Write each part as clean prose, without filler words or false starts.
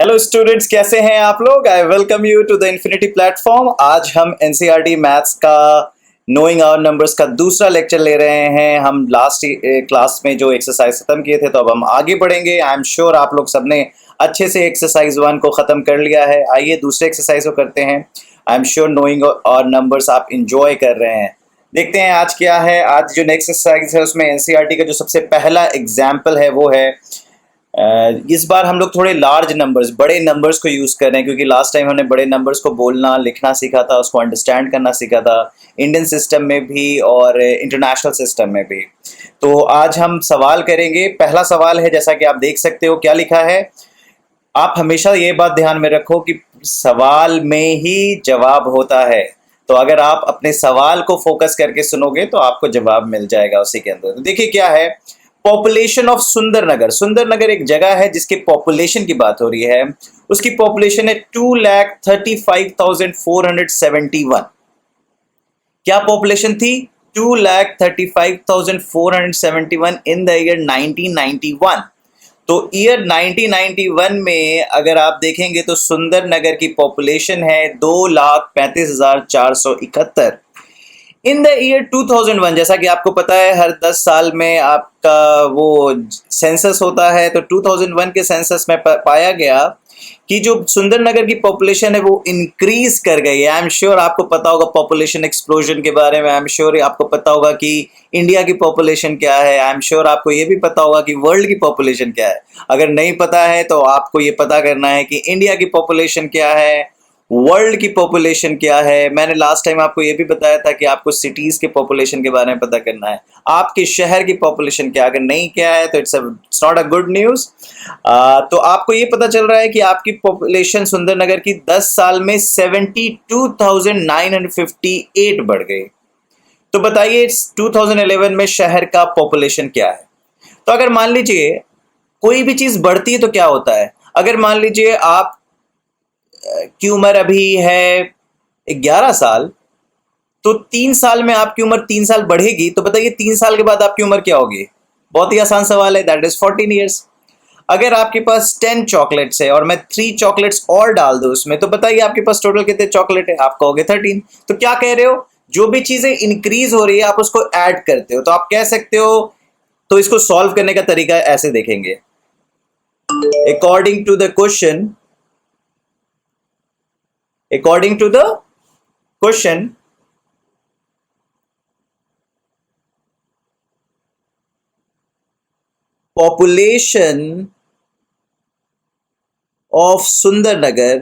Hello students, कैसे हैं आप लोग। I welcome you to the infinity platform. आज हम एनसीईआरटी मैथ्स का नोइंग आवर नंबर्स का दूसरा लेक्चर ले रहे हैं। हम लास्ट क्लास में जो एक्सरसाइज खत्म किए थे, तो अब हम आगे बढ़ेंगे। आई एम श्योर आप लोग सबने अच्छे से एक्सरसाइज 1 को ख़त्म कर लिया है। आइए दूसरे एक्सरसाइज को करते हैं। I am sure knowing our numbers आप इंजॉय कर रहे हैं। देखते हैं आज क्या है। आज जो नेक्स्ट एक्सरसाइज है उसमें एनसीईआरटी का जो सबसे पहला एग्जाम्पल है वो है इस बार हम लोग थोड़े लार्ज नंबर्स, बड़े नंबर्स को यूज़ कर रहे हैं, क्योंकि लास्ट टाइम हमने बड़े नंबर्स को बोलना लिखना सीखा था, उसको अंडरस्टैंड करना सीखा था, इंडियन सिस्टम में भी और इंटरनेशनल सिस्टम में भी। तो आज हम सवाल करेंगे। पहला सवाल है, जैसा कि आप देख सकते हो क्या लिखा है। आप हमेशा ये बात ध्यान में रखो कि सवाल में ही जवाब होता है। तो अगर आप अपने सवाल को फोकस करके सुनोगे तो आपको जवाब मिल जाएगा उसी के अंदर। तो देखिए क्या है। Population of Sundernagar. सुंदरनगर एक जगह है जिसके पॉपुलेशन की बात हो रही है। उसकी पॉपुलेशन है 2,35,471। क्या पॉपुलेशन थी? 2,35,471 इन द ईयर 1991। तो ईयर 1991 में अगर आप देखेंगे तो सुंदरनगर की पॉपुलेशन है 2,35,471। इन द ईयर 2001, जैसा कि आपको पता है हर 10 साल में आपका वो सेंसस होता है, तो 2001 के सेंसस में पाया गया कि जो सुंदरनगर की पॉपुलेशन है वो इंक्रीज कर गई है। आई एम श्योर आपको पता होगा पॉपुलेशन एक्सप्लोजन के बारे में। आई एम श्योर आपको पता होगा कि इंडिया की पॉपुलेशन क्या है। आई एम श्योर आपको ये भी पता होगा कि वर्ल्ड की पॉपुलेशन क्या है। अगर नहीं पता है तो आपको ये पता करना है कि इंडिया की पॉपुलेशन क्या है, वर्ल्ड की पॉपुलेशन क्या है। मैंने लास्ट टाइम आपको ये भी बताया था कि आपको सिटीज के पॉपुलेशन के बारे में पता करना है, आपके शहर की पॉपुलेशन क्या। अगर नहीं क्या है तो it's not a good news. तो आपको ये पता चल रहा है कि आपकी पॉपुलेशन सुंदरनगर की 10 साल में 72,958 बढ़ गई। तो बताइए 2011 में शहर का पॉपुलेशन क्या है। तो अगर मान लीजिए कोई भी चीज बढ़ती है तो क्या होता है। अगर मान लीजिए आप की उम्र अभी है 11 साल, तो 3 साल में आपकी उम्र 3 साल बढ़ेगी। तो बताइए 3 साल के बाद आपकी उम्र क्या होगी। बहुत ही आसान सवाल है, दैट इज 14 ईयर्स। अगर आपके पास 10 चॉकलेट्स है और मैं 3 चॉकलेट्स और डाल दूं उसमें, तो बताइए आपके पास टोटल कितने चॉकलेट है। आप कहोगे 13। तो क्या कह रहे हो, जो भी चीजें इंक्रीज हो रही है आप उसको ऐड करते हो। तो आप कह सकते हो, तो इसको सॉल्व करने का तरीका ऐसे देखेंगे। According to the question, according to the question, population of Sundarnagar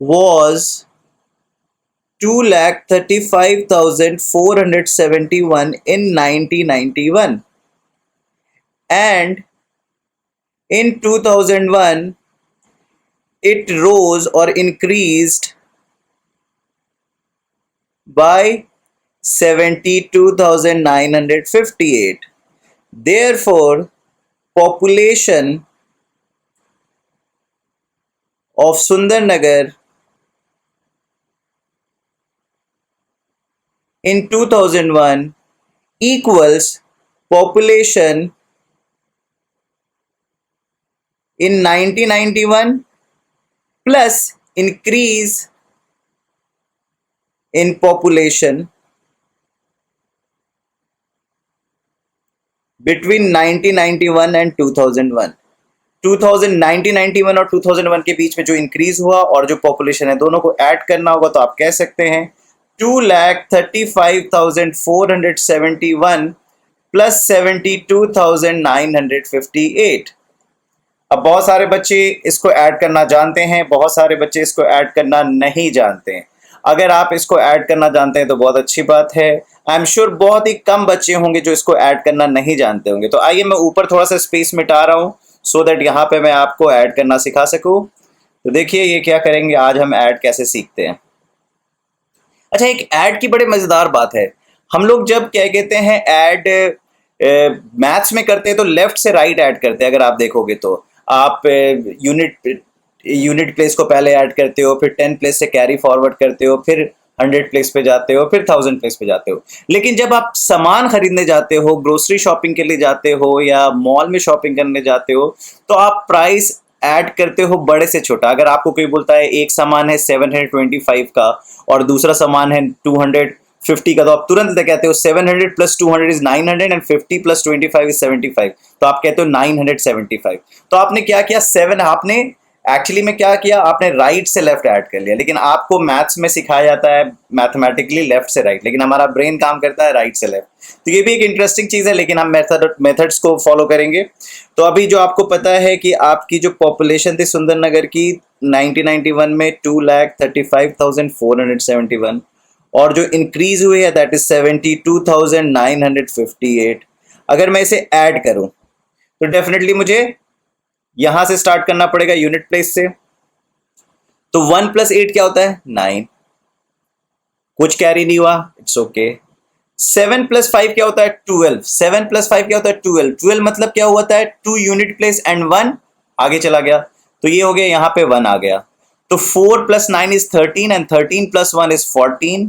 was 2,35,471 in 1991, and in 2001 it rose or increased by 72,958. Therefore, population of Sundarnagar in 2001 equals population in 1991 plus increase in population between 1991 and 2001। 1991 और 2001 के बीच में जो increase हुआ और जो population है दोनों को ऐड करना होगा। तो आप कह सकते हैं 2,35,471 प्लस 72,958। अब बहुत सारे बच्चे इसको ऐड करना जानते हैं, बहुत सारे बच्चे इसको ऐड करना नहीं जानते हैं। अगर आप इसको ऐड करना जानते हैं तो बहुत अच्छी बात है। आई एम श्योर बहुत ही कम बच्चे होंगे जो इसको ऐड करना नहीं जानते होंगे। तो आइए मैं ऊपर थोड़ा सा स्पेस मिटा रहा हूँ सो दैट यहाँ पे मैं आपको ऐड करना सिखा सकूँ। तो देखिए ये क्या करेंगे, आज हम ऐड कैसे सीखते हैं। अच्छा, एक ऐड की बड़े मजेदार बात है। हम लोग जब क्या कहते हैं ऐड मैथ्स में करते हैं तो लेफ्ट से राइट ऐड करते हैं। अगर आप देखोगे तो आप यूनिट प्लेस को पहले ऐड करते हो, फिर 10 प्लेस से कैरी फॉरवर्ड करते हो, फिर 100 प्लेस पे जाते हो, फिर 1000 प्लेस पे जाते हो। लेकिन जब आप सामान खरीदने जाते हो, ग्रोसरी शॉपिंग के लिए जाते हो या मॉल में शॉपिंग करने जाते हो, तो आप प्राइस ऐड करते हो बड़े से छोटा। अगर आपको कोई बोलता है एक सामान है 725 का और दूसरा सामान है 250 का, तो आप तुरंत कहते हो 700 plus 200 is 900 and 50 plus 25 is 75। तो आप कहते हो 975। तो आपने क्या किया, 7 आपने एक्चुअली में क्या किया, आपने राइट से लेफ्ट ऐड कर लिया। लेकिन आपको मैथ्स में सिखाया जाता है मैथमेटिकली लेफ्ट से राइट, लेकिन हमारा ब्रेन काम करता है राइट से लेफ्ट। तो ये भी एक इंटरेस्टिंग चीज है, लेकिन हम मेथड्स को फॉलो करेंगे। तो अभी जो आपको पता है कि आपकी जो पॉपुलेशन थी सुंदरनगर की 1991 में 2,35,471, और जो इंक्रीज हुई है दैट इज 72,958। अगर मैं इसे ऐड करूं तो डेफिनेटली मुझे यहां से स्टार्ट करना पड़ेगा यूनिट प्लेस से। तो 1 प्लस 8 क्या होता है, 9। कुछ कैरी नहीं हुआ, इट्स ओके। 7 प्लस 5 क्या होता है, 12। 7 प्लस 5 क्या होता है, 12। 12 मतलब क्या होता है, 2 यूनिट प्लेस एंड 1 आगे चला गया, तो ये हो गया, यहां पे 1 आ गया। तो 4 plus 9 is 13 and 13 plus 1 is 14।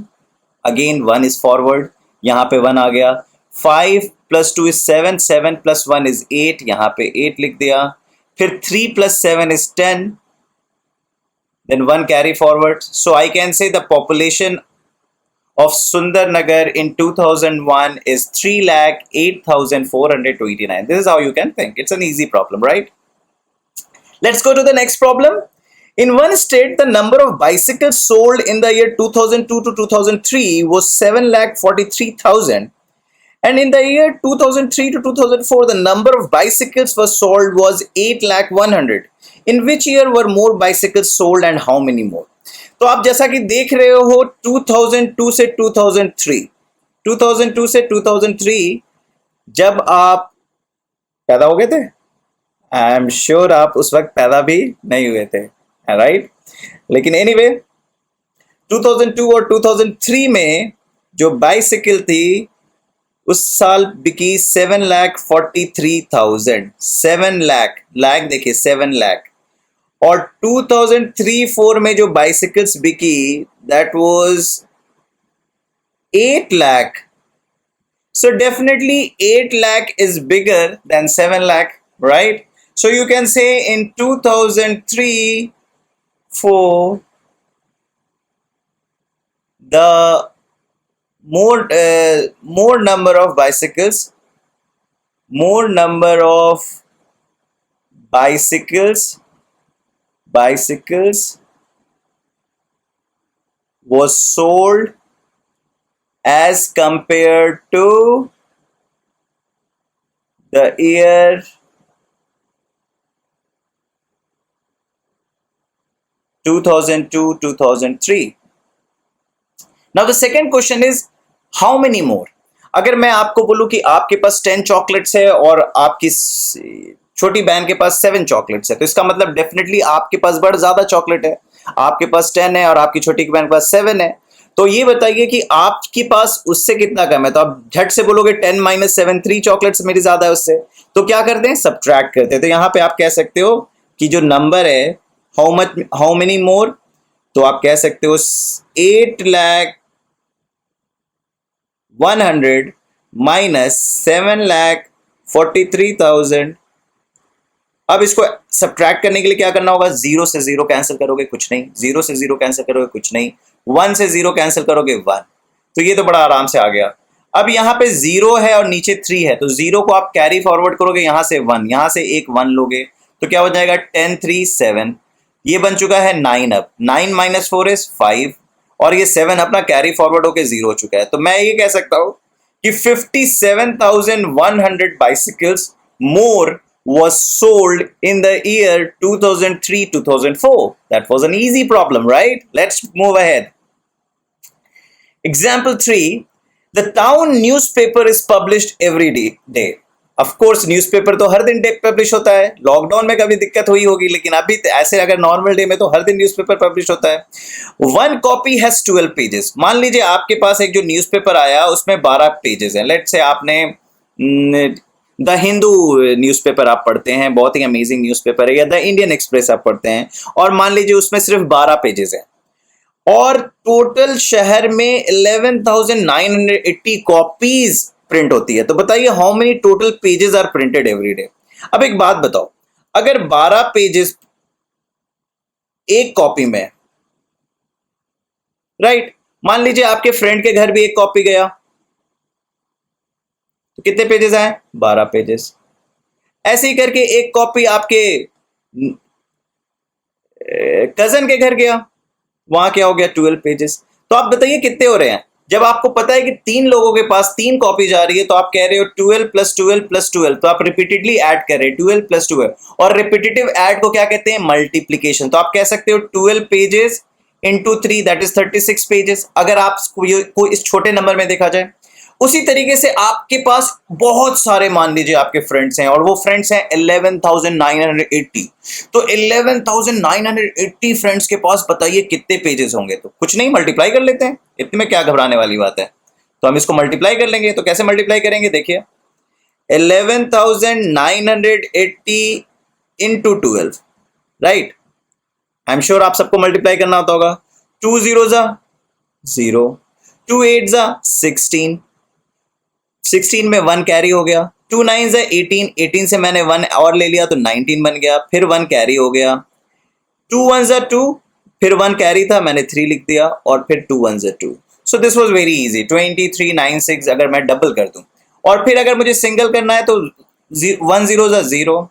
Again 1 is forward, यहां पे 1 आ गया। 5 प्लस 2 इज 7, 7 प्लस 1 इज 8, यहां पे 8 लिख दिया। फिर 3 plus 7 is 10, then 1 carry forward. So I can say the population of Sundarnagar in 2001 is 3,08,429. This is how you can think. It's an easy problem, right? Let's go to the next problem. In one state, the number of bicycles sold in the year 2002 to 2003 was 7,43,000. And in the year 2003 to 2004, the number of bicycles was sold was 8,01,000. In which year were more bicycles sold and how many more? तो आप जैसा कि देख रहे हो 2002 से 2003, 2002 से 2003 जब आप पैदा हो गए थे, आई एम श्योर आप उस वक्त पैदा भी नहीं हुए थे, राइट? लेकिन एनीवे 2002 और 2003 में जो बाइसिकल थी उस साल बिकी 7,43,000। 7 लाख, लाख देखिए 7 लाख। और 2003-4 में जो बाइसिकल्स बिकी that was 8 lakh. So definitely 8 lakh is bigger than 7 lakh, right? So you can say in 2003-4 the more number of bicycles was sold as compared to the year 2002-2003. Now the second question is how many more? अगर मैं आपको बोलूं कि आपके पास 10 chocolates है और आपकी छोटी बहन के पास 7 चॉकलेट्स है, तो इसका मतलब डेफिनेटली आपके पास बड़ा ज्यादा चॉकलेट है। आपके पास 10 है और आपकी छोटी बहन के पास 7 है। तो ये बताइए कि आपके पास उससे कितना कम है। तो आप झट से बोलोगे 10 माइनस 7, 3 चॉकलेट्स मेरी ज्यादा है उससे। तो क्या करते हैं, सब्ट्रैक्ट करते हैं। तो यहाँ पे आप कह सकते हो कि जो नंबर है हाउ मेनी मोर, तो आप कह सकते हो 8,100,000 माइनस 7,43,000। अब इसको सब्ट्रैक्ट करने के लिए क्या करना होगा, 0 से 0 कैंसिल करोगे, कुछ नहीं। 0 से 0 कैंसिल करोगे, कुछ नहीं। 1 से 0 कैंसिल करोगे, 1। तो ये तो बड़ा आराम से आ गया। अब यहाँ पे 0 है और नीचे 3 है, तो 0 को आप कैरी फॉरवर्ड करोगे, यहाँ से 1, यहाँ से एक 1 लोगे, तो क्या हो जाएगा 10 3 7। ये बन चुका है 9। अब 9 माइनस 4 इज 5 और ये 7 अपना कैरी फॉरवर्ड होके 0 हो चुका है। तो मैं ये कह सकता हूँ कि 57,100 bicycles more was sold in the year 2003-2004. That was an easy problem, right? Let's move ahead. Example 3. The town newspaper is published every day. Of course, newspaper तो हर दिन पब्लिश होता है। लॉकडाउन में कभी दिक्कत हुई होगी, लेकिन अभी ऐसे अगर नॉर्मल डे में तो हर दिन न्यूज़पेपर पब्लिश होता है। One copy has 12 pages. मान लीजिए आपके पास एक जो न्यूज़पेपर आया उसमें 12 पेजेस हैं। लेट्स से आपने द हिंदू न्यूज़पेपर आप पढ़ते हैं, बहुत ही अमेजिंग न्यूज़पेपर है, या द इंडियन एक्सप्रेस आप पढ़ते हैं, और मान लीजिए उसमें सिर्फ 12 पेजेस हैं। और टोटल शहर में 11,980 कॉपीज प्रिंट होती है। तो बताइए how many total pages are printed every day. अब एक बात बताओ, अगर 12 पेजेस एक कॉपी में, राइट, मान लीजिए आपके फ्रेंड के घर भी एक कॉपी गया, तो कितने पेजेस आए? 12 पेजेस। ऐसे ही करके एक कॉपी आपके कजन के घर गया, वहां क्या हो गया? 12 पेजेस। तो आप बताइए कितने हो रहे हैं? जब आपको पता है कि 3 लोगों के पास 3 कॉपी जा रही है, तो आप कह रहे हो 12 प्लस 12 प्लस 12, तो आप रिपीटेडली ऐड कर रहे हैं 12 प्लस 12, और रिपीटेटिव ऐड को क्या कहते हैं? मल्टीप्लीकेशन। तो आप कह सकते हो 12 pages into 3 that is 36 pages, अगर आप को इस छोटे नंबर में देखा जाए। उसी तरीके से आपके पास बहुत सारे, मान लीजिए आपके फ्रेंड्स हैं, और वो फ्रेंड्स हैं 11,980, तो 11,980 फ्रेंड्स के पास बताइए कितने पेजेस होंगे? तो कुछ नहीं, मल्टीप्लाई कर लेते हैं, इतने में क्या घबराने वाली बात है। तो हम इसको मल्टीप्लाई कर लेंगे। तो कैसे मल्टीप्लाई करेंगे? देखिए 11,980 into 12, right. I am sure आप सबको मल्टीप्लाई करना आता होगा। 2 0 जा 0, 2 8 जा 16, 16 में 1 कैरी हो गया, 2 9 से 18, 18 से मैंने 1 और ले लिया तो 19 बन गया, फिर 1 कैरी हो गया, 2 1 से 2, फिर 1 कैरी था, मैंने 3 लिख दिया, और फिर 2 1 से 2। So this was very easy. 2396 अगर मैं डबल कर दूं, और फिर अगर मुझे सिंगल करना है तो 1 0 से 0,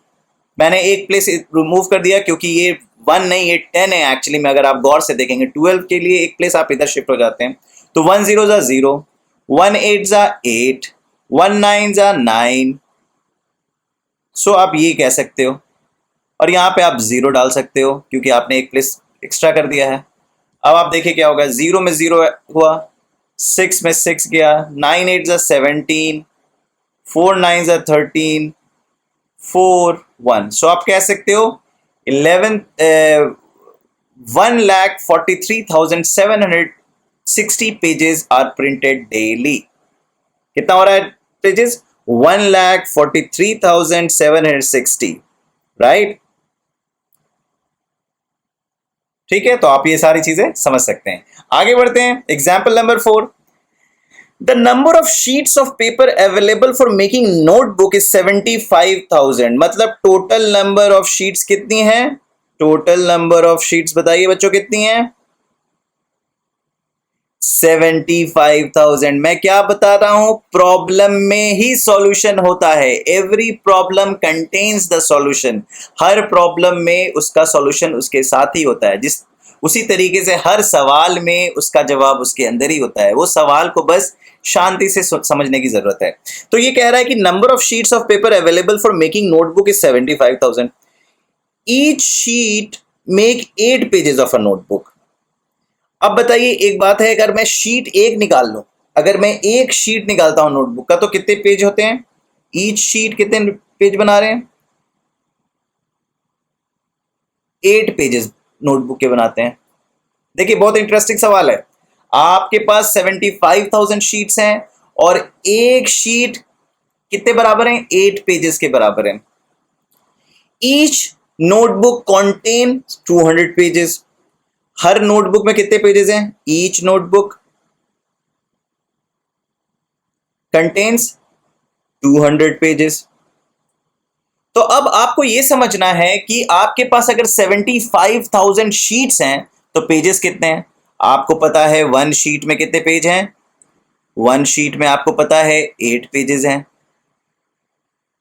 मैंने एक प्लेस रिमूव कर दिया, क्योंकि ये 1 नहीं, ये 10 है एक्चुअली में। अगर आप गौर से देखेंगे 12 के लिए एक प्लेस आप इधर शिफ्ट हो जाते हैं। तो 1 0 से 0, 1 8 से 8, 1 9 से 9। सो आप ये कह सकते हो, और यहाँ पे आप 0 डाल सकते हो, क्योंकि आपने एक प्लेस एक्स्ट्रा कर दिया है। अब आप देखिए क्या होगा, 0 में 0 हुआ, 6 में 6 गया, 9 8 से 17, 4 9 से 13, 4 1। सो आप कह सकते हो 1,43,760 पेजेस आर प्रिंटेड डेली। कितना हो रहा है पेजेस? 1,43,760, राइट। ठीक है, तो आप ये सारी चीजें समझ सकते हैं। आगे बढ़ते हैं, example number 4। The number of sheets of paper available for making notebook is 75,000। मतलब टोटल नंबर ऑफ शीट्स कितनी है? टोटल नंबर ऑफ शीट्स बताइए बच्चों कितनी है? 75,000। मैं क्या बता रहा हूं? प्रॉब्लम में ही सॉल्यूशन होता है। Every problem contains the solution. Her problem में उसका सॉल्यूशन उसके साथ ही होता है। उसी तरीके से हर सवाल में उसका जवाब उसके अंदर ही होता है। वो सवाल को बस शांति से समझने की जरूरत है। तो ये कह रहा है कि number of sheets of paper available for making notebook is 75,000। Each sheet make 8 pages of a notebook. अब बताइए एक बात है, अगर मैं शीट एक निकाल लूं, अगर मैं एक शीट निकालता हूं नोटबुक का, तो कितने पेज होते हैं? ईच शीट कितने पेज बना रहे हैं? 8 पेजेस नोटबुक के बनाते हैं। देखिए बहुत इंटरेस्टिंग सवाल है। आपके पास 75,000 शीट्स हैं, और एक शीट कितने बराबर हैं? 8 पेजेस के बराबर है। Each notebook contain 200 pages. Her notebook में कितने पेजेस हैं? Each notebook contains 200 pages. तो अब आपको यह समझना है कि आपके पास अगर 75,000 शीट्स हैं तो पेजेस कितने हैं? आपको पता है 1 शीट में कितने पेज हैं? 1 शीट में आपको पता है 8 पेजेस हैं।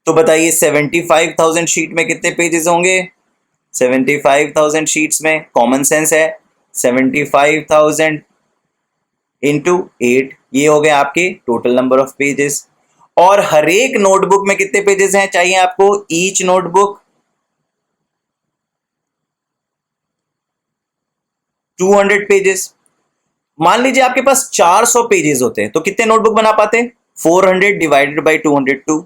तो बताइए 75,000 शीट में कितने पेजेस होंगे? 75,000 शीट्स में कॉमन सेंस है, 75,000 इंटू 8, ये हो गए आपके टोटल नंबर ऑफ पेजेस। और हर एक नोटबुक में कितने पेजेस हैं चाहिए आपको? Each notebook 200 pages. मान लीजिए आपके पास 400 पेजेस होते तो कितने नोटबुक बना पाते? 400 डिवाइडेड बाई 202।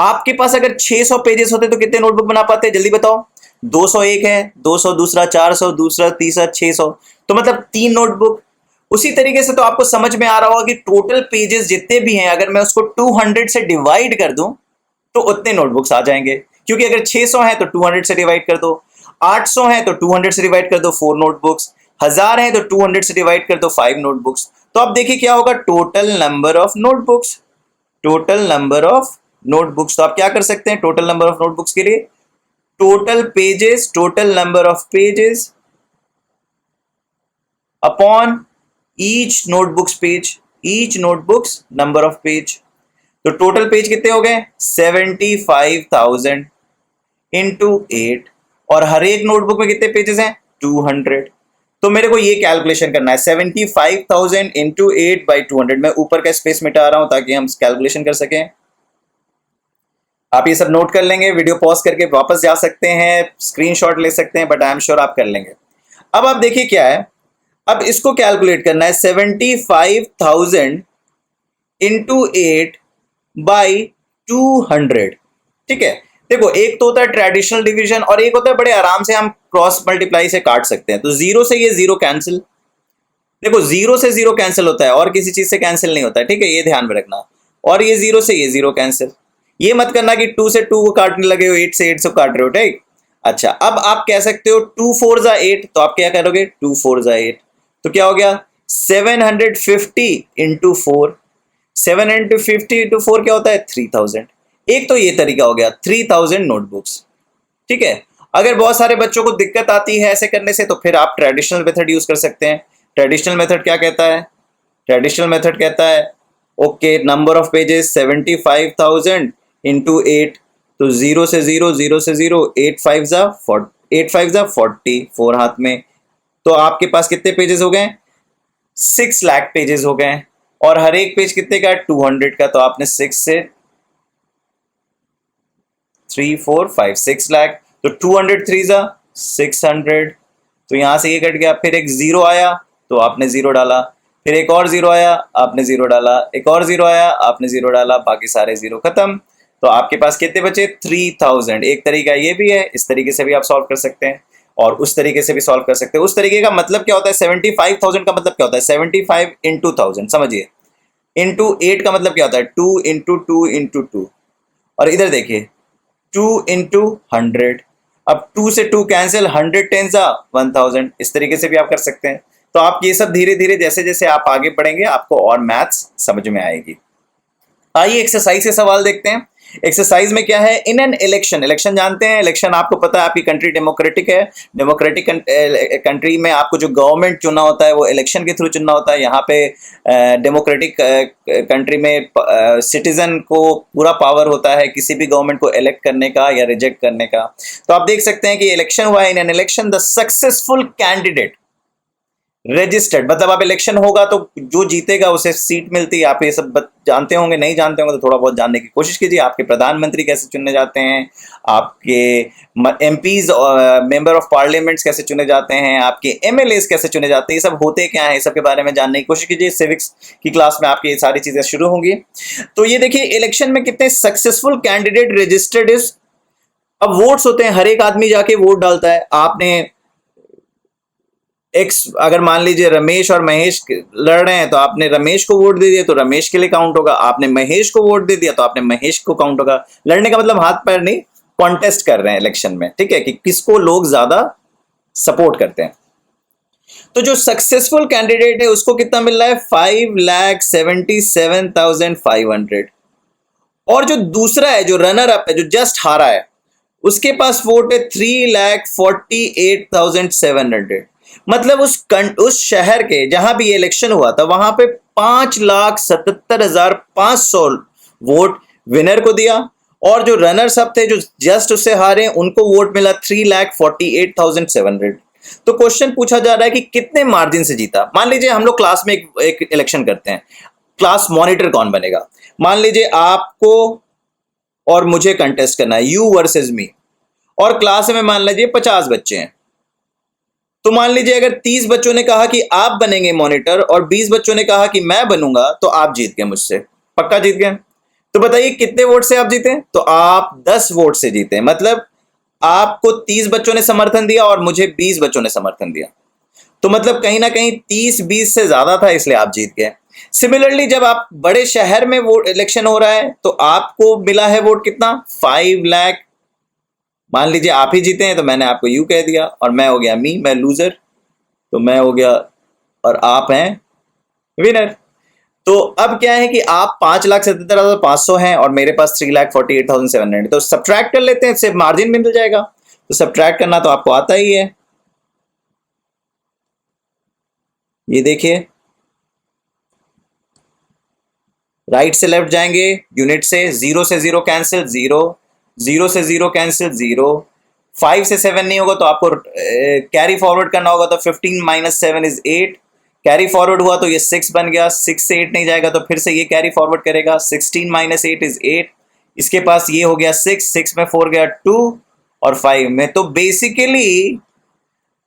आपके पास अगर 600 पेजेस होते तो कितने नोटबुक बना पाते? जल्दी बताओ। 200 एक है, 200 दूसरा, 400 दूसरा, तीसरा 600, तो मतलब 3 नोटबुक। उसी तरीके से तो आपको समझ में आ रहा होगा कि टोटल पेजेस जितने भी हैं, अगर मैं उसको 200 से डिवाइड कर दूं तो उतने नोटबुक्स आ जाएंगे। क्योंकि अगर 600 है तो 200 से डिवाइड कर दो, 800 है तो 200 से डिवाइड कर दो, 4 नोटबुक्स। 1000 है तो 200 से डिवाइड कर दो 5 नोटबुक्स। तो अब देखिए क्या होगा, total number of notebooks, total number of notebooks. तो आप क्या कर सकते हैं टोटल नंबर ऑफ नोटबुक्स के लिए, total pages, total number of pages upon each notebooks page, each notebooks number of page. तो टोटल पेज कितने हो गए 75,000 इंटू 8, और हर एक नोटबुक में कितने पेजेस हैं 200। तो मेरे को ये कैलकुलेशन करना है 75,000 इंटू 8 बाई 200। मैं ऊपर का स्पेस मिटा रहा हूं ताकि हम कैलकुलेशन कर सकें। आप ये सब नोट कर लेंगे, वीडियो पॉज करके वापस जा सकते हैं, स्क्रीनशॉट ले सकते हैं, बट आई एम श्योर आप कर लेंगे। अब आप देखिए क्या है, अब इसको कैलकुलेट करना है 75,000 इंटू 8 बाई 200। ठीक है, देखो एक तो होता है ट्रेडिशनल डिवीजन और एक होता है बड़े आराम से हम क्रॉस मल्टीप्लाई से काट सकते हैं। तो जीरो से ये जीरो कैंसिल, देखो जीरो से जीरो कैंसिल होता है और किसी चीज से कैंसिल नहीं होता है, ठीक है, ये ध्यान में रखना। और ये जीरो से ये जीरो कैंसिल, ये मत करना कि 2 से 2 को काटने लगे हो, 8 से 8 से काट रहे हो, ठीक। अच्छा, अब आप कह सकते हो 2 4 जा 8, तो आप क्या करोगे 2 4 जा 8, तो क्या हो गया 750 इंटू 4, 750 इंटू 4 क्या होता है 3000। एक तो ये तरीका हो गया 3000 नोटबुक्स। ठीक है, अगर बहुत सारे बच्चों को दिक्कत आती है ऐसे करने से तो फिर आप ट्रेडिशनल मेथड यूज कर सकते हैं। ट्रेडिशनल मेथड क्या कहता है, ट्रेडिशनल मेथड कहता है okay number of pages 75,000 into 8, तो जीरो से जीरो, जीरो से जीरो, 8 5 जा 40, 4 हाथ में, तो आपके पास कितने पेजेस हो गए 6 लाख पेजेस हो गए। और हर एक पेज कितने का 200 का, तो आपने 6 से 3 4 5 6 लाख, तो 200 3 जा 600, तो यहां से ये कट गया। फिर एक जीरो आया तो आपने जीरो डाला, फिर एक और जीरो आया आपने जीरो डाला, एक और जीरो आया आपने जीरो डाला, बाकी सारे जीरो खत्म। तो आपके पास कितने बचे 3000। एक तरीका ये भी है, इस तरीके से भी आप सॉल्व कर सकते हैं और उस तरीके से भी सॉल्व कर सकते हैं। उस तरीके का मतलब क्या होता है 75,000 का मतलब क्या होता है 75 इंटू 1000, समझिए, इंटू 8 का मतलब क्या होता है 2 इंटू 2 इंटू 2, और इधर देखिए 2 इंटू 100। अब 2 से 2 कैंसिल, 100 10 जा 1000, इस तरीके से भी आप कर सकते हैं। तो आप ये सब धीरे धीरे जैसे जैसे आप आगे बढ़ेंगे आपको और मैथ्स समझ में आएगी। आइए एक्सरसाइज से सवाल देखते हैं। एक्सरसाइज में क्या है, इन एन इलेक्शन, इलेक्शन जानते हैं, इलेक्शन आपको पता है आपकी कंट्री डेमोक्रेटिक है, डेमोक्रेटिक कंट्री में आपको जो गवर्नमेंट चुनना होता है वो इलेक्शन के थ्रू चुनना होता है। यहाँ पे डेमोक्रेटिक कंट्री में सिटीजन को पूरा पावर होता है किसी भी गवर्नमेंट को इलेक्ट करने का या रिजेक्ट करने का। तो आप देख सकते हैं कि इलेक्शन हुआ है, in an election the successful candidate registered, मतलब अब इलेक्शन होगा तो जो जीतेगा उसे सीट मिलती है। आप ये सब जानते होंगे, नहीं जानते होंगे तो थोड़ा बहुत जानने की कोशिश कीजिए। आपके प्रधानमंत्री कैसे चुने जाते हैं, आपके एमपीज मेंबर ऑफ पार्लियामेंट्स कैसे चुने जाते हैं, आपके एमएलएस कैसे चुने जाते हैं, ये सब होते क्या है, ये सब के बारे में जानने की कोशिश कीजिए। सिविक्स की क्लास में आपकी ये सारी चीजें शुरू होंगी। तो ये देखिए इलेक्शन में कितने सक्सेसफुल कैंडिडेट रजिस्टर्ड इज, अब वोट्स होते हैं, हर एक आदमी जाके वोट डालता है। आपने एक्स, अगर मान लीजिए रमेश और महेश लड़ रहे हैं तो आपने रमेश को वोट दे दिया तो रमेश के लिए काउंट होगा, आपने महेश को वोट दे दिया तो आपने महेश को काउंट होगा। लड़ने का मतलब हाथ पैर नहीं, कॉन्टेस्ट कर रहे हैं इलेक्शन में, ठीक है, कि किसको लोग ज्यादा सपोर्ट करते हैं। तो जो सक्सेसफुल कैंडिडेट है उसको कितना मिल रहा है 5,77,500, और जो दूसरा है जो रनर अप है जो जस्ट हारा है उसके पास वोट है 3,48,700। मतलब उस शहर के जहां भी इलेक्शन हुआ था वहां पे 5,77,500 वोट विनर को दिया, और जो रनर्स अप थे जो जस्ट उससे हारे उनको वोट मिला 3,48,700। तो क्वेश्चन पूछा जा रहा है कि कितने मार्जिन से जीता। मान लीजिए हम लोग क्लास में एक इलेक्शन करते हैं, क्लास मॉनिटर कौन बनेगा, मान लीजिए आपको और मुझे कंटेस्ट करना है, यू वर्सेस मी, और क्लास में मान लीजिए 50 बच्चे हैं। तो मान लीजिए अगर 30 बच्चों ने कहा कि आप बनेंगे मॉनिटर और 20 बच्चों ने कहा कि मैं बनूंगा, तो आप जीत गए मुझसे, पक्का जीत गए। तो बताइए कितने वोट से आप जीते, तो आप 10 वोट से जीते। मतलब आपको 30 बच्चों ने समर्थन दिया और मुझे 20 बच्चों ने समर्थन दिया, तो मतलब कहीं ना कहीं 30-20 से ज्यादा था, इसलिए आप जीत गए। सिमिलरली जब आप बड़े शहर में वोट इलेक्शन हो रहा है तो आपको मिला है वोट कितना 5 लाख। मान लीजिए आप ही जीते हैं तो मैंने आपको यू कह दिया और मैं हो गया मी, मैं लूजर। तो मैं हो गया और आप हैं विनर। तो अब क्या है कि आप 5,77,500 हैं और मेरे पास 3,48,700। तो सब्ट्रैक्ट कर लेते हैं, इससे मार्जिन मिल जाएगा। तो सब्ट्रैक्ट करना तो आपको आता ही है। ये देखिए, राइट से लेफ्ट जाएंगे, यूनिट से, 0 से 0 कैंसिल, 0, 0 से 0 कैंसिल, 0, 5 से 7 नहीं होगा तो आपको कैरी फॉरवर्ड करना होगा। तो 15 माइनस 7 इज 8। कैरी फॉरवर्ड हुआ तो ये 6 बन गया। 6 से 8 नहीं जाएगा तो फिर से ये कैरी फॉरवर्ड करेगा। 16 माइनस 8 इज 8। इसके पास ये हो गया 6, 6 में 4 गया 2 और 5 में। तो बेसिकली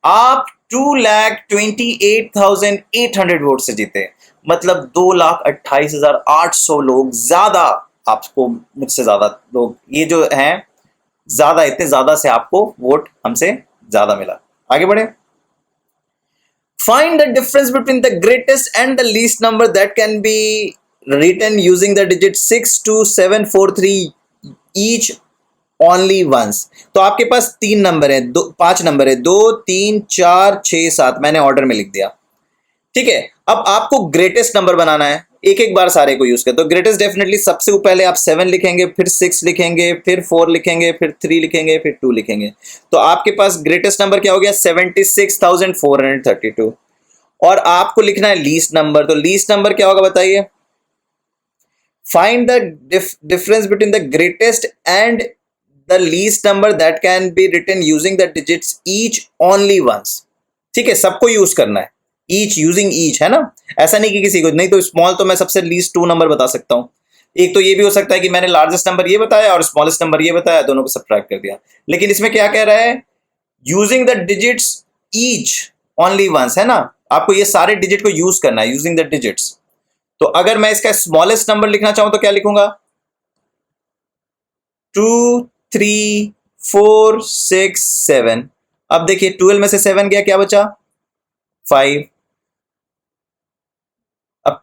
आप 2,28,800 वोट से जीते। मतलब 2,28,800 लोग ज्यादा, आपको मुझसे ज्यादा लोग, ये जो हैं ज्यादा, इतने ज्यादा से आपको वोट हमसे ज्यादा मिला। आगे बढ़े। Find the difference between the greatest and the least number that can be written using the digit 62743 each only once. तो आपके पास 3 नंबर है, 5 नंबर है, 2, 3, 4, 6, 7, मैंने ऑर्डर में लिख दिया। ठीक है, अब आपको ग्रेटेस्ट नंबर बनाना है, एक एक बार सारे को यूज कर। तो ग्रेटेस्ट डेफिनेटली सबसे पहले आप 7 लिखेंगे, फिर 6 लिखेंगे, फिर 4 लिखेंगे, फिर 3 लिखेंगे, फिर 2 लिखेंगे। तो आपके पास ग्रेटेस्ट नंबर क्या हो गया? 76,432। और आपको लिखना है लीस्ट नंबर। तो लीस्ट नंबर क्या होगा बताइए? Find the difference between the greatest and the least number that can be written using the digits each only once. ठीक है, सबको यूज करना है, ईच, यूजिंग ईच, है ना। ऐसा नहीं कि किसी को, नहीं तो स्मॉल तो मैं सबसे लीस्ट 2 नंबर बता सकता हूं। एक तो ये भी हो सकता है कि मैंने लार्जेस्ट नंबर ये बताया और स्मॉलेस्ट नंबर ये बताया, दोनों को सब्ट्रैक्ट कर दिया। लेकिन इसमें क्या कह रहा है? Using the digits each only once, है ना। आपको ये सारे डिजिट को यूज करना है, यूजिंग द डिजिट्स। तो अगर मैं इसका स्मॉलेस्ट नंबर लिखना चाहूं तो क्या लिखूंगा? 2, 3, 4, 6, 7। अब देखिए 12 में से 7 गया, क्या बचा? 5। अब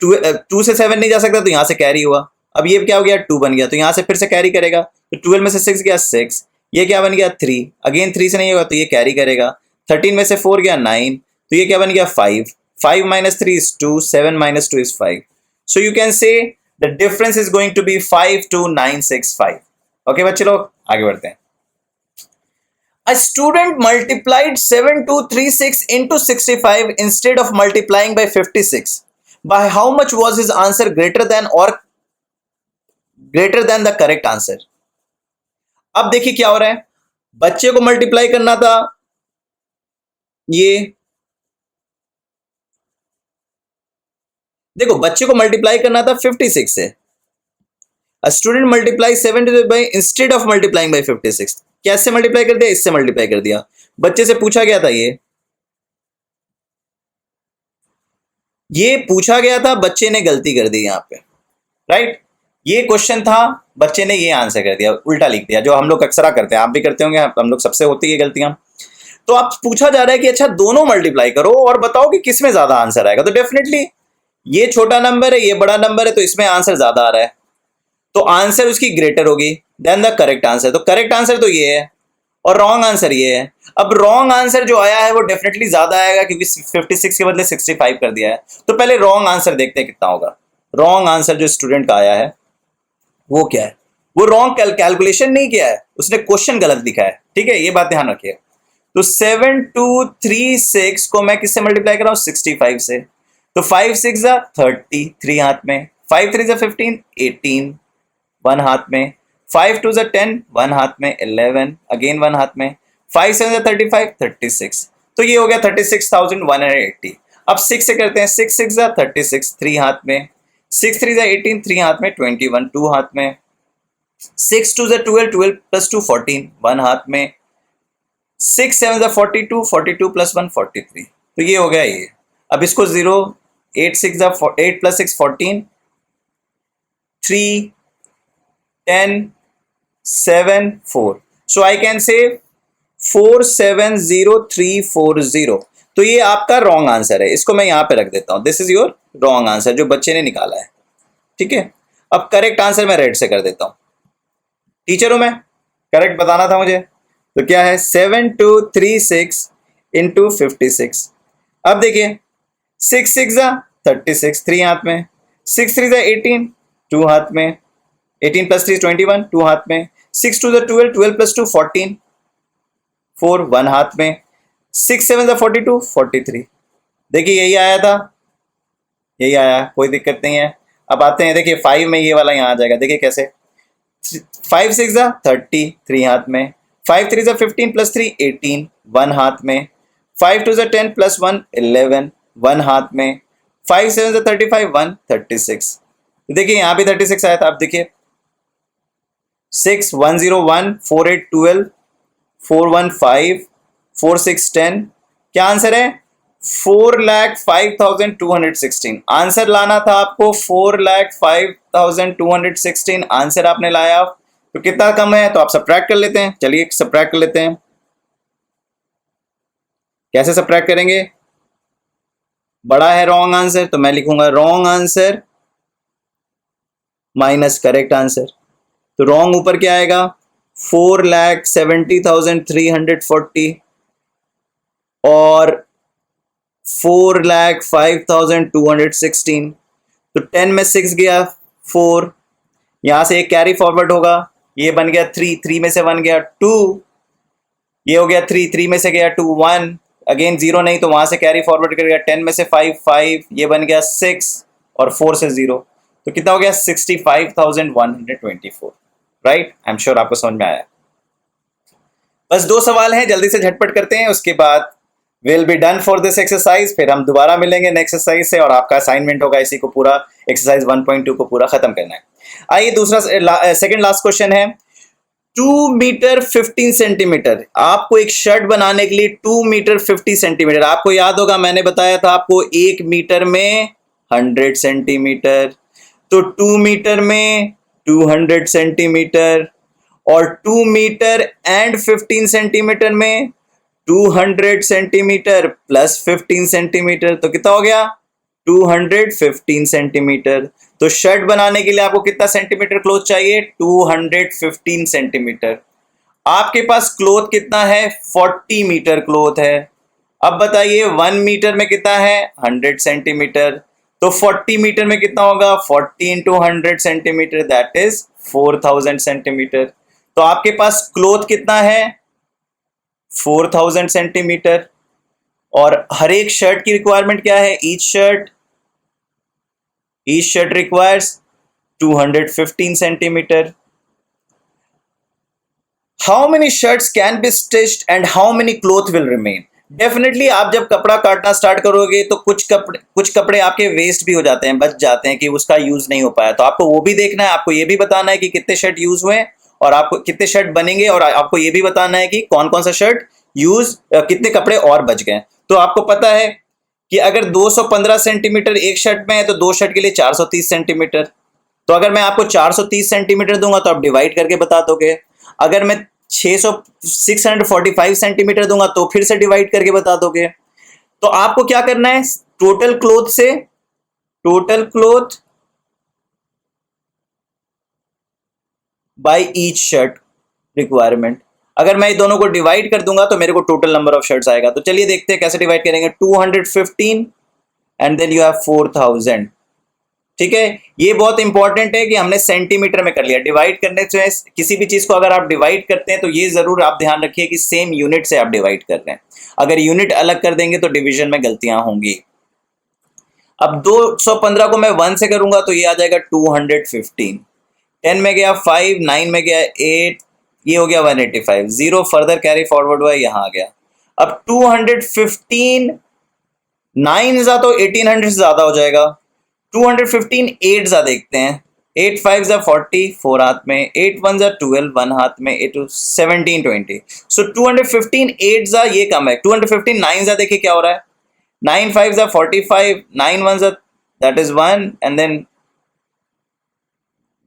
2 से 7 नहीं जा सकता तो यहां से कैरी हुआ। अब ये क्या हो गया? 2 बन गया, तो यहां से फिर से कैरी करेगा। तो 12 में से 6 गया, 6। ये क्या बन गया? 3। अगेन 3 से नहीं होगा तो ये कैरी करेगा। 13 में से 4 गया, 9। तो ये क्या बन गया? 5। 5 minus 3 is 2, 7 minus 2 is 5। So you can say the difference is going to be 52965। Okay बच्चे लोग, आगे बढ़ते हैं। A student multiplied 7236 into 65 instead of multiplying by 56. By how much was his answer greater than or greater than the correct answer? अब देखिए क्या हो रहा है, बच्चे को मल्टीप्लाई करना था ये, देखो बच्चे को मल्टीप्लाई करना था 56 से। A student multiply 72 by instead of multiplying by 56. कैसे मल्टीप्लाई कर दिया? इससे मल्टीप्लाई कर दिया। बच्चे से पूछा गया था ये पूछा गया था, बच्चे ने गलती कर दी यहां पे, राइट। ये क्वेश्चन था, बच्चे ने ये आंसर कर दिया, उल्टा लिख दिया, जो हम लोग अक्सर करते हैं, आप भी करते होंगे, हम लोग सबसे होती है गलतियां। तो आप पूछा जा रहा है कि अच्छा दोनों मल्टीप्लाई करो और बताओ कि किसमें ज्यादा आंसर आएगा। तो डेफिनेटली ये छोटा नंबर है, ये बड़ा नंबर है, तो इसमें आंसर ज्यादा आ रहा है, तो आंसर उसकी ग्रेटर होगी देन द करेक्ट आंसर। तो करेक्ट आंसर तो ये है और रॉन्ग आंसर ये है। अब रॉन्ग आंसर जो आया है वो डेफिनेटली ज्यादा आएगा क्योंकि 56 के बदले 65 कर दिया है। तो पहले रॉन्ग आंसर देखते हैं कितना होगा। रॉन्ग आंसर जो स्टूडेंट का आया है वो क्या है? वो रॉन्ग कैलकुलेशन नहीं किया है, उसने क्वेश्चन गलत लिखा है। ठीक है, ये बात ध्यान रखिए। तो 7236 को मैं किससे मल्टीप्लाई कर रहा हूं? 65 से। तो 5 6 30, 3 हाथ में, 5 3 15, 18, 1 हाथ में, 5 2 10, 1 हाथ में, 11, अगेन 1 हाथ में, 5 7 35, 36। तो ये हो गया 36,180। अब 6 से करते हैं, 6 6 36, 3 हाथ में, 6 3 18, 3 हाथ में, 21, 2 हाथ में, 6 2 12, 12 प्लस 2 14, 1 हाथ में, 6 7 42, 42 प्लस 1 43। तो ये हो गया ये। अब इसको 0, 8 6 8 plus 6 14, 3 10 7 4। So I can say 470340। तो ये आपका रॉन्ग आंसर है, इसको मैं यहां पे रख देता हूं। This is your wrong answer जो बच्चे ने निकाला है। ठीक है, अब करेक्ट आंसर मैं रेड से कर देता हूं। टीचर हूं मैं, करेक्ट बताना था मुझे। तो क्या है? 7236 इंटू 56। अब देखिए 6 6 36, 3 हाथ में, 6 3 18, 2 हाथ में, 18 + 3 21, 2 हाथ में, 6 2 12, 12 + 2 14, 4 1 हाथ में, 6 7 42, 43। देखिए यही आया था, यही आया, कोई दिक्कत नहीं है। अब आते हैं, देखिए 5 में ये वाला यहाँ आ जाएगा, देखिए कैसे, 5 6 30, 3 हाथ में, 5 3 15 + 3 18, 1 हाथ में, 5 2 10 + 1 11, 1 हाथ में, 5 7 35, 1 36। देखिए यहाँ भी 36 आया था। आप देखिए 6 1 0 1 4 8 12, 4 1 5, 4 6 10। क्या आंसर है? 4,05,216। आंसर लाना था आपको 4,05,216। आंसर आपने लाया, तो कितना कम है? तो आप सब्ट्रैक्ट कर लेते हैं। चलिए सब्ट्रैक्ट कर लेते हैं। कैसे सब्ट्रैक्ट करेंगे? बड़ा है रॉन्ग आंसर, तो मैं लिखूंगा wrong answer minus correct answer. तो रॉन्ग ऊपर क्या आएगा? 4,70,340 और 4,05,216। तो 10 में 6 गया 4, यहां से एक कैरी फॉरवर्ड होगा, ये बन गया 3, 3 में से 1 गया 2, ये हो गया 3, 3 में से गया 2 1, अगेन 0 नहीं तो वहां से कैरी फॉरवर्ड कर गया, 10 में से 5 5, ये बन गया 6 और 4 से 0, तो कितना हो गया? 65,124। राइट, आई एम श्योर आपको समझ में आया। बस 2 सवाल हैं, जल्दी से झटपट करते हैं, उसके बाद will be done for this exercise. फिर हम दोबारा मिलेंगे नेक्स्ट एक्सरसाइज से, और आपका असाइनमेंट होगा इसी को पूरा एक्सरसाइज 1.2 को पूरा खत्म करना है। आइए दूसरा सेकंड लास्ट क्वेश्चन है। 2 मीटर 15 सेंटीमीटर, आपको एक शर्ट बनाने के लिए 2 मीटर 50 सेंटीमीटर, आपको याद होगा मैंने बताया था आपको 1 मीटर में 100 सेंटीमीटर, तो 2 मीटर में 200 सेंटीमीटर, और 2 मीटर एंड 15 सेंटीमीटर में 200 सेंटीमीटर प्लस 15 सेंटीमीटर, तो कितना हो गया? 215 सेंटीमीटर। तो शर्ट बनाने के लिए आपको कितना सेंटीमीटर क्लोथ चाहिए? 215 सेंटीमीटर। आपके पास क्लोथ कितना है? 40 मीटर क्लोथ है। अब बताइए 1 मीटर में कितना है? 100 सेंटीमीटर। तो 40 मीटर में कितना होगा? 40 into 100 centimetre, that is 4000 centimetre. तो आपके पास क्लोथ कितना है? 4000 सेंटीमीटर। और हर एक शर्ट की रिक्वायरमेंट क्या है? Each shirt requires 215 centimetre. How many shirts can be stitched and how many cloth will remain? Definitely आप जब कपड़ा काटना स्टार्ट करोगे तो कुछ कपड़े आपके वेस्ट भी हो जाते हैं, बच जाते हैं कि उसका यूज नहीं हो पाया, तो आपको वो भी देखना है, आपको ये भी बताना है कि कितने शर्ट यूज हुए और आपको कितने शर्ट बनेंगे, और आपको ये भी बताना है कि कौन कौन सा शर्ट यूज, कितने कपड़े और बच गए। तो आपको पता है कि अगर 215 सेंटीमीटर एक शर्ट में है तो 2 शर्ट के लिए 430 सेंटीमीटर। तो अगर मैं आपको 430 सेंटीमीटर दूंगा तो आप डिवाइड करके बता दोगे। अगर मैं 645 सेंटीमीटर दूंगा तो फिर से डिवाइड करके बता दोगे। तो आपको क्या करना है? Total cloth by each shirt requirement. अगर मैं दोनों को डिवाइड कर दूंगा तो मेरे को टोटल नंबर ऑफ शर्ट्स आएगा। तो चलिए देखते हैं कैसे डिवाइड करेंगे। 215 एंड देन यू हैव 4000। ठीक है, ये बहुत इंपॉर्टेंट है कि हमने सेंटीमीटर में कर लिया। डिवाइड करने से किसी भी चीज को अगर आप डिवाइड करते हैं तो ये जरूर आप ध्यान रखिए कि सेम यूनिट से आप डिवाइड कर रहे हैं। अगर यूनिट अलग कर देंगे तो डिवीजन में गलतियां होंगी। अब 215 को मैं 1 से करूंगा तो ये आ जाएगा 215। 10 में गया 5, 9 में गया 8, ये हो गया 185। 0 फर्दर कैरी फॉरवर्ड हुआ, यहां आ गया। अब 215 9 जा तो 1800 से ज्यादा हो जाएगा। 215 8 जा देखते हैं। 8 5 जा 40, 4 हाथ में, 8 1 जा 12, 1 हाथ में, 8 17 20। सो 215 8 जा ये कम है। 215 9 जा देखिए क्या हो रहा है। 9 5 जा 45, 9 1 जा that is 1, and then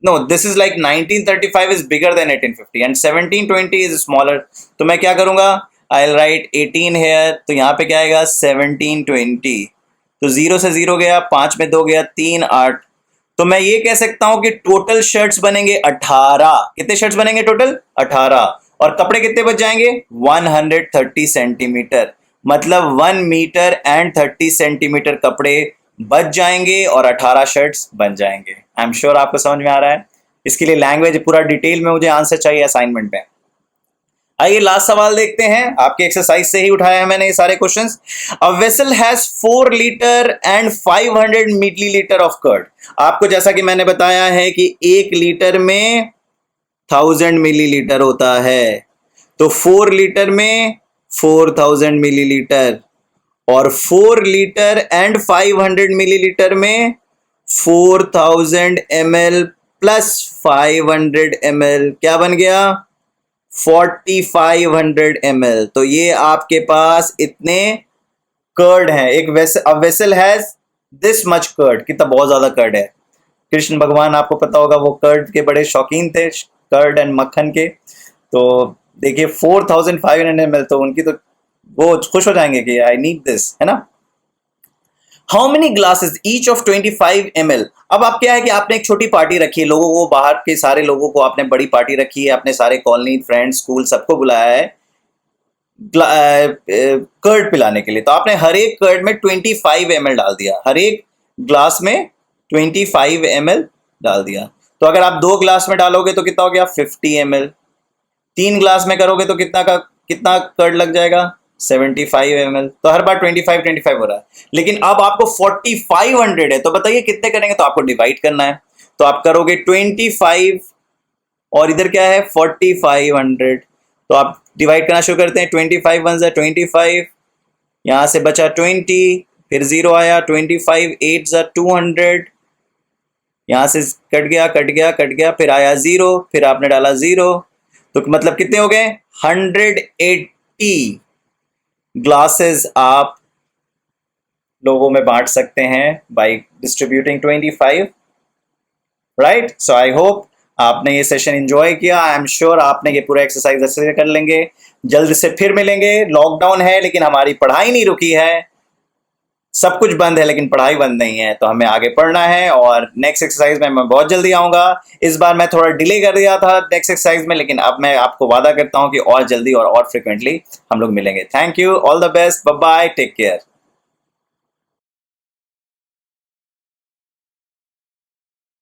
no, this is like 1935 is bigger than 1850 and 1720 is smaller. तो मैं क्या करूंगा? I'll write 18 here, तो यहाँ पे क्या आएगा? 1720। तो 0 से 0 गया, 5 में 2 गया, 3 8। तो मैं ये कह सकता हूं कि टोटल शर्ट्स बनेंगे 18। कितने शर्ट्स बनेंगे टोटल? 18। और कपड़े कितने बच जाएंगे? 130 सेंटीमीटर। मतलब 1 मीटर एंड 30 सेंटीमीटर कपड़े बच जाएंगे और 18 शर्ट्स बन जाएंगे। आई एम श्योर आपको समझ में आ रहा है। इसके लिए लैंग्वेज पूरा डिटेल में मुझे आंसर चाहिए असाइनमेंट में। आइए लास्ट सवाल देखते हैं, आपके एक्सरसाइज से ही उठाया है मैंने ये सारे questions. A vessel has 4 litre and 500 millilitre of curd. आपको जैसा कि मैंने बताया है कि 1 लीटर में 1000 मिलीलीटर होता है, तो 4 लीटर में 4000 मिलीलीटर, और 4 लीटर एंड 500 मिलीलीटर में 4000 ml प्लस 500 ml क्या बन गया? 4500 ml। तो ये आपके पास इतने कर्ड हैं। एक vessel has this much curd, कितना बहुत ज्यादा कर्ड है। कृष्ण भगवान आपको पता होगा वो कर्ड के बड़े शौकीन थे, कर्ड एंड मक्खन के। तो देखिए 4500 ml, तो उनकी तो वो खुश हो जाएंगे कि आई नीड दिस, है ना। How many glasses each of 25 ml। अब आप क्या है कि आपने एक छोटी पार्टी रखी है, लोगों को, बाहर के सारे लोगों को आपने बड़ी पार्टी रखी है, अपने सारे कॉलोनी फ्रेंड्स स्कूल सबको बुलाया है कर्ड पिलाने के लिए। तो आपने हर एक कर्ड में 25 ml डाल दिया, हर एक ग्लास में 25 ml डाल दिया। तो अगर आप 2 ग्लास में डालोगे तो कितना हो गया? 50 ml। 3 ग्लास में करोगे तो कितना कर्ड लग जाएगा? 75 ml। तो हर बार 25 हो रहा है। लेकिन अब आपको 4500 है, तो बताइए कितने करेंगे? तो आपको डिवाइड करना है, तो आप करोगे 25 और इधर क्या है? 4500। तो आप डिवाइड करना शुरू करते हैं। 25 1 जा 25, यहां से बचा 20, फिर 0 आया, 25 8 जा 200, यहां से कट गया, फिर आया 0, फिर आपने डाला 0, तो मतलब कितने हो गए? 180 ग्लासेस आप लोगों में बांट सकते हैं by distributing 25, right. So I hope आपने ये सेशन एंजॉय किया। आई एम श्योर आपने ये पूरा एक्सरसाइज अच्छे से कर लेंगे। जल्द से फिर मिलेंगे। लॉकडाउन है लेकिन हमारी पढ़ाई नहीं रुकी है, सब कुछ बंद है लेकिन पढ़ाई बंद नहीं है, तो हमें आगे पढ़ना है। और नेक्स्ट एक्सरसाइज में मैं बहुत जल्दी आऊंगा। इस बार मैं थोड़ा डिले कर दिया था नेक्स्ट एक्सरसाइज में, लेकिन अब मैं आपको वादा करता हूं कि और जल्दी और फ्रिक्वेंटली हम लोग मिलेंगे। Thank you, all the best, bye bye, take care.